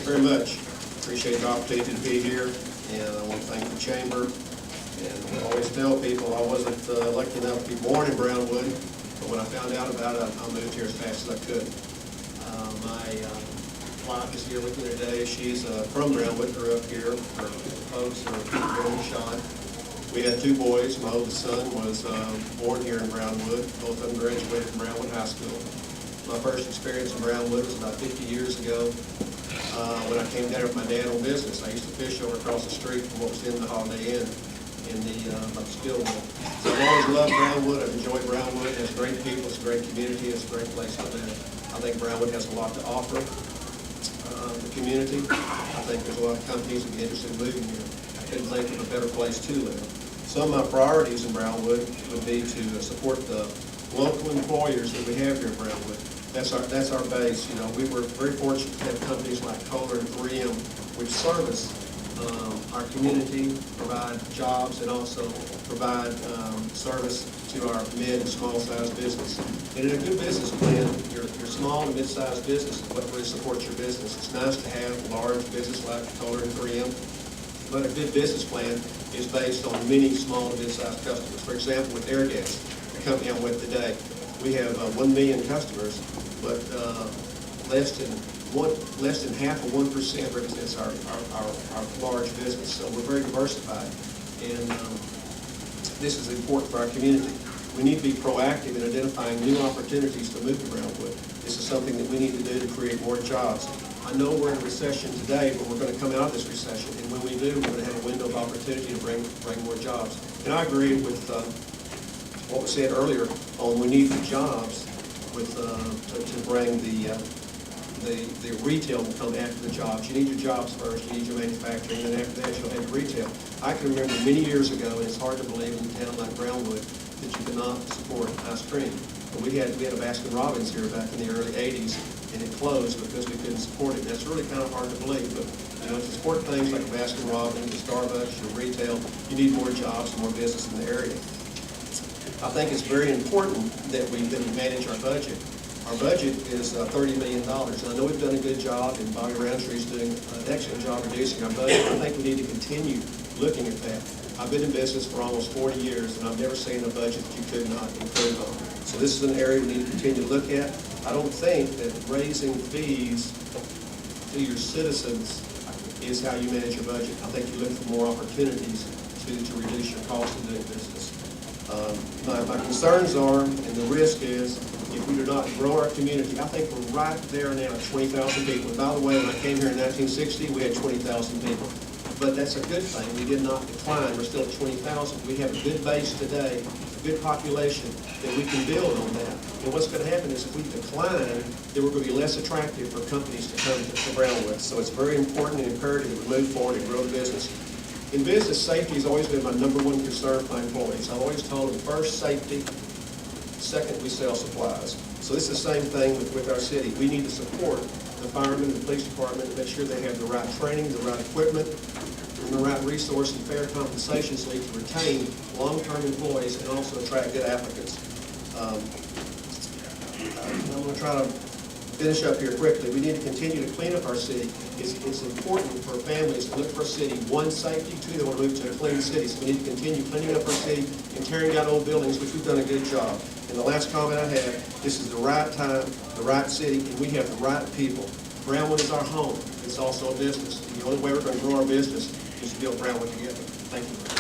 very much. Appreciate the opportunity to be here, and I want to thank the chamber. And I always tell people I wasn't lucky enough to be born in Brownwood, but when I found out about it, I moved here as fast as I could. My wife is here with me today. She's from Brownwood, grew up here. Her folks are very shot. We had two boys. My oldest son was born here in Brownwood. Both of them graduated from Brownwood High School. My first experience in Brownwood was about 50 years ago when I came down with my dad on business. I used to fish over across the street from what was in the Holiday Inn in the still mill. So I've always loved Brownwood. I've enjoyed Brownwood. It has great people. It's a great community. It's a great place to live. I think Brownwood has a lot to offer the community. I think there's a lot of companies that would be interested in moving here. I couldn't think of a better place to live. Some of my priorities in Brownwood would be to support the local employers that we have here in Brownwood. That's our base. You know, we were very fortunate to have companies like Kohler and 3M, which service our community, provide jobs, and also provide service to our mid and small sized business. And in a good business plan, your small and mid-sized business is what really supports your business. It's nice to have a large business like Kohler and 3M, but a good business plan is based on many small and mid-sized customers. For example, with Airgas, the company I'm with today, we have 1 million customers, but less than half of 1% represents our large business. So we're very diversified, and this is important for our community. We need to be proactive in identifying new opportunities to move to Brownwood. This is something that we need to do to create more jobs. I know we're in a recession today, but we're going to come out of this recession, and when we do, we're going to have a window of opportunity to bring more jobs. And I agree with what was said earlier on we need the jobs to bring the retail will come after the jobs. You need your jobs first, you need your manufacturing, and then after that you'll have your retail. I can remember many years ago, and it's hard to believe in a town like Brownwood that you could not support ice cream. But we had a Baskin-Robbins here back in the early 80s, and it closed because we couldn't support it. And that's really kind of hard to believe, but you know, to support things like Baskin-Robbins, the Starbucks, your retail, you need more jobs and more business in the area. I think it's very important that we manage our budget. Our budget is $30 million, and I know we've done a good job, and Bobby Roundtree is doing an excellent job reducing our budget. I think we need to continue looking at that. I've been in business for almost 40 years, and I've never seen a budget that you could not improve on. So this is an area we need to continue to look at. I don't think that raising fees to your citizens is how you manage your budget. I think you look for more opportunities to reduce your cost of doing business. My concerns are, and the risk is, if we do not grow our community, I think we're right there now at 20,000 people. And by the way, when I came here in 1960, we had 20,000 people. But that's a good thing. We did not decline. We're still at 20,000. We have a good base today, a good population, that we can build on that. And what's going to happen is if we decline, then we're going to be less attractive for companies to come to Brownwood. So it's very important and imperative that we move forward and grow the business. In business, safety has always been my #1 concern for my employees. I've always told them, first, safety. Second, we sell supplies. So this is the same thing with our city. We need to support the firemen and the police department to make sure they have the right training, the right equipment, and the right resource and fair compensation so they can retain long-term employees and also attract good applicants. I'm going to try to finish up here quickly. We need to continue to clean up our city. It's important for families to look for a city. One, safety. Two, they want to move to a clean city. So we need to continue cleaning up our city and tearing down old buildings, which we've done a good job. And the last comment I have, this is the right time, the right city, and we have the right people. Brownwood is our home. It's also a business. And the only way we're going to grow our business is to build Brownwood together. Thank you.